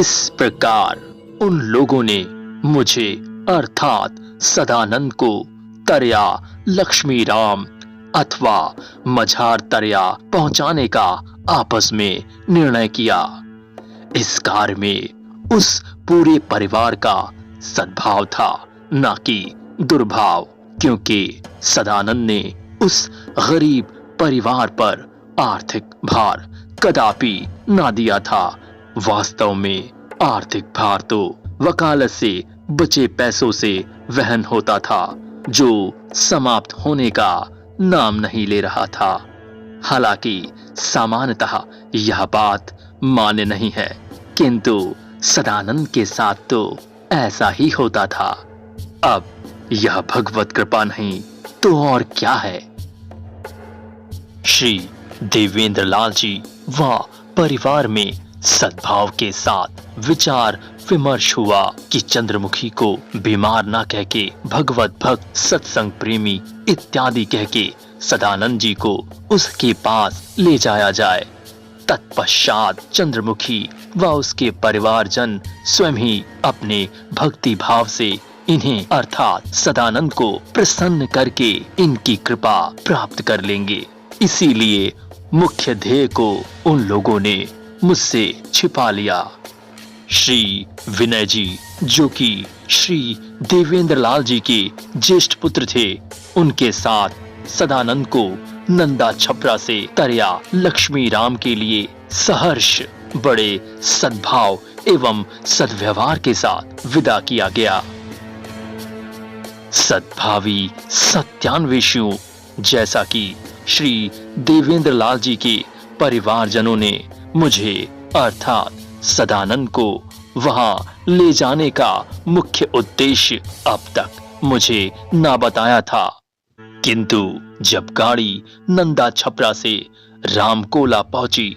इस प्रकार उन लोगों ने मुझे अर्थात सदानंद को तरया लक्ष्मी राम अथवा मझार तरया पहुंचाने का आपस में निर्णय किया। इस कार्य में उस पूरे परिवार का सद्भाव था, न कि दुर्भाव, क्योंकि सदानंद ने उस गरीब परिवार पर आर्थिक भार कदापि ना दिया था। वास्तव में आर्थिक भार तो वकालत से बचे पैसों से वहन होता था, जो समाप्त होने का नाम नहीं ले रहा था। हालांकि सामान्यतः यह बात मान्य नहीं है, किंतु सदानंद के साथ तो ऐसा ही होता था। अब यह भगवत कृपा नहीं तो और क्या है। श्री देवेंद्र लाल जी व परिवार में सद्भाव के साथ विचार विमर्श हुआ कि चंद्रमुखी को बीमार ना कह के भगवत भक्त सत्संग प्रेमी इत्यादि कह के सदानंद जी को उसके पास ले जाया जाए। तत्पश्चात चंद्रमुखी व उसके परिवारजन स्वयं ही अपने भक्ति भाव से इन्हें अर्थात सदानंद को प्रसन्न करके इनकी कृपा प्राप्त कर लेंगे। इसीलिए मुख्य ध्येय को उन लोगों ने मुझसे छिपा लिया। श्री विनय जी, जो कि श्री देवेंद्र लाल जी के ज्येष्ठ पुत्र थे, उनके साथ सदानंद को नंदा छपरा से तरया लक्ष्मी राम के लिए सहर्ष बड़े सद्भाव एवं सद्व्यवहार के साथ विदा किया गया। सद्भावी सत्यान्वेषियों जैसा कि श्री देवेंद्र लाल जी के परिवारजनों ने मुझे अर्थात सदानंद को वहां ले जाने का मुख्य उद्देश्य अब तक मुझे ना बताया था, किंतु जब गाड़ी नंदा छपरा से रामकोला पहुंची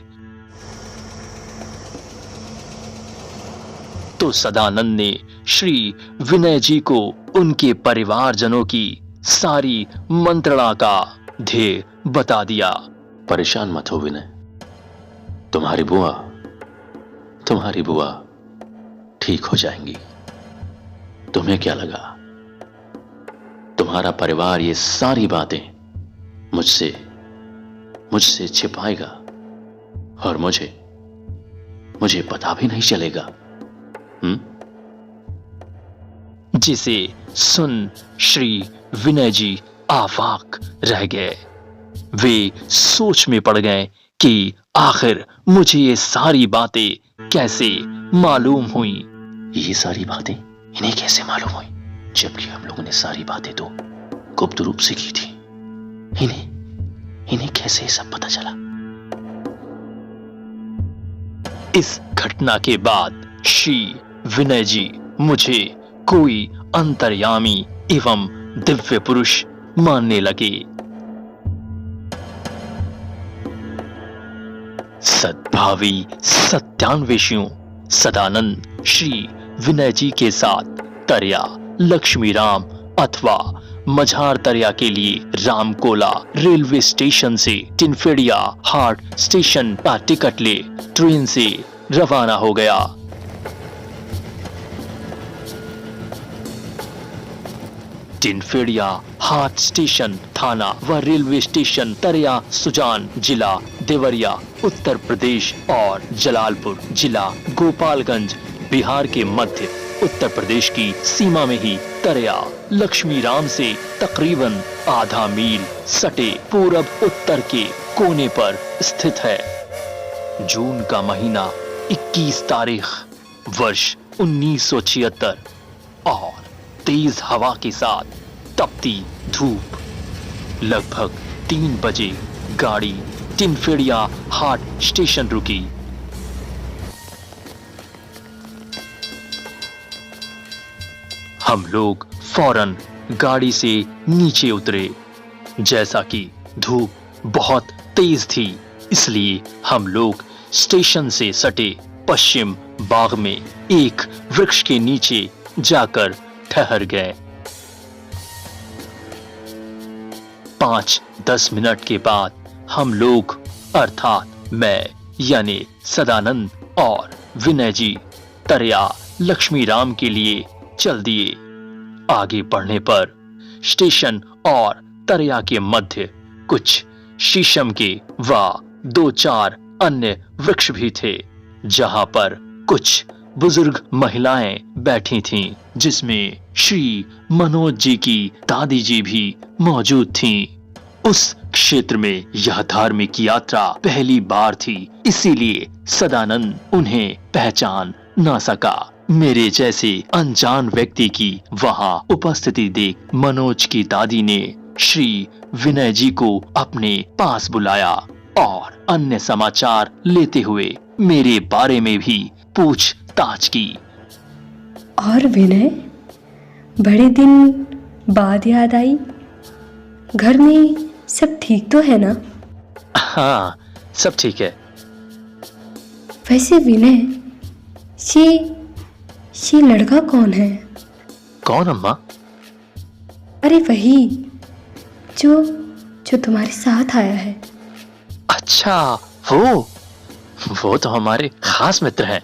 तो सदानंद ने श्री विनय जी को उनके परिवारजनों की सारी मंत्रणा का ध्येय बता दिया। परेशान मत हो विनय, तुम्हारी बुआ ठीक हो जाएंगी। तुम्हें क्या लगा, तुम्हारा परिवार ये सारी बातें मुझसे छिपाएगा और मुझे पता भी नहीं चलेगा। जिसे सुन श्री विनय जी आवाक रह गए। वे सोच में पड़ गए कि आखिर मुझे ये सारी बातें कैसे मालूम हुई। ये सारी बातें इन्हें कैसे मालूम हुई, जबकि हम लोगों ने सारी बातें तो गुप्त रूप से की थी। इन्हें कैसे सब पता चला। इस घटना के बाद श्री विनय जी मुझे कोई अंतर्यामी एवं दिव्य पुरुष मानने लगे। सद्भावी सत्यान्वेषियों सदानंद श्री विनय जी के साथ तरया लक्ष्मी राम अथवा मझार तरया के लिए रामकोला रेलवे स्टेशन से टिनफेडिया हाट स्टेशन का टिकट ले ट्रेन से रवाना हो गया। टिनफेडिया हाट स्टेशन थाना व रेलवे स्टेशन तरया सुजान जिला देवरिया उत्तर प्रदेश और जलालपुर जिला गोपालगंज बिहार के मध्य उत्तर प्रदेश की सीमा में ही तरया लक्ष्मी राम से तकरीबन आधा मील सटे पूरब उत्तर के कोने पर स्थित है। जून का महीना 21 तारीख वर्ष 1976 और तेज हवा के साथ तपती धूप। लगभग 3 बजे गाड़ी टिनफेडिया हाट स्टेशन रुकी। हम लोग फौरन गाड़ी से नीचे उतरे। जैसा कि धूप बहुत तेज थी, इसलिए हम लोग स्टेशन से सटे पश्चिम बाग में एक वृक्ष के नीचे जाकर ठहर गए। 5-10 मिनट के बाद हम लोग अर्थात मैं यानी सदानंद और विनय जी तरया लक्ष्मी राम के लिए चल दिए। आगे बढ़ने पर स्टेशन और तरया के मध्य कुछ शीशम के व 2-4 अन्य वृक्ष भी थे, जहां पर कुछ बुजुर्ग महिलाएं बैठी थीं, जिसमें श्री मनोज जी की दादी जी भी मौजूद थीं। उस क्षेत्र में यह धार्मिक यात्रा पहली बार थी, इसीलिए सदानंद उन्हें पहचान न सका। मेरे जैसे अनजान व्यक्ति की वहां उपस्थिति देख मनोज की दादी ने श्री विनय जी को अपने पास बुलाया और अन्य समाचार लेते हुए मेरे बारे में भी पूछताछ की। और विनय, बड़े दिन बाद याद आई। घर में सब ठीक तो है ना? हाँ, सब ठीक है। वैसे विनय, ये लड़का कौन है? कौन अम्मा? अरे वही जो तुम्हारे साथ आया है। अच्छा, वो तो हमारे खास मित्र हैं।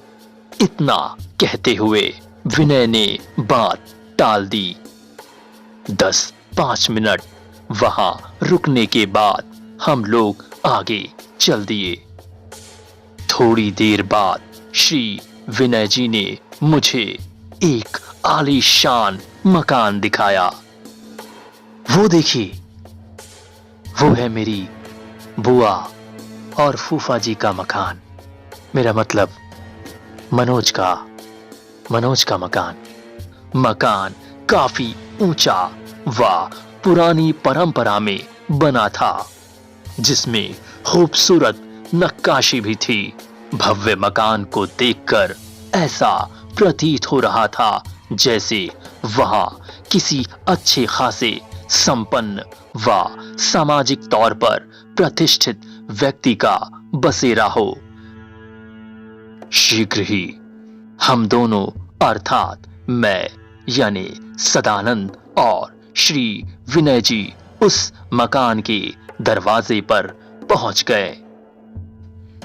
इतना कहते हुए विनय ने बात टाल दी। 10-5 मिनट वहां रुकने के बाद हम लोग आगे चल दिए। थोड़ी देर बाद श्री विनय जी ने मुझे एक आलीशान मकान दिखाया। वो देखिए, वो है मेरी बुआ और फूफा जी का मकान। मेरा मतलब मनोज का मकान। मकान काफी ऊंचा व पुरानी परंपरा में बना था, जिसमें खूबसूरत नक्काशी भी थी। भव्य मकान को देखकर ऐसा प्रतीत हो रहा था जैसे वहां किसी अच्छे खासे संपन्न व सामाजिक तौर पर प्रतिष्ठित व्यक्ति का बसेरा हो। शीघ्र ही हम दोनों अर्थात मैं यानी सदानंद और श्री विनय जी उस मकान के दरवाजे पर पहुंच गए।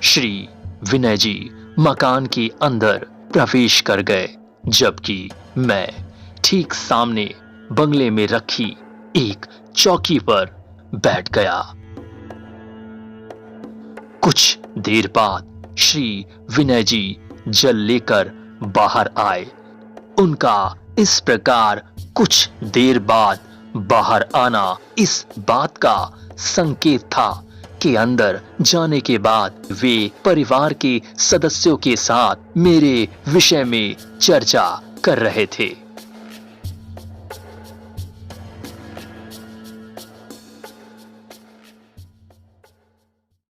श्री विनय जी मकान के अंदर प्रवेश कर गए, जबकि मैं ठीक सामने बंगले में रखी एक चौकी पर बैठ गया। कुछ देर बाद श्री विनय जी जल लेकर बाहर आए। उनका इस प्रकार कुछ देर बाद बाहर आना इस बात का संकेत था कि अंदर जाने के बाद वे परिवार के सदस्यों के साथ मेरे विषय में चर्चा कर रहे थे।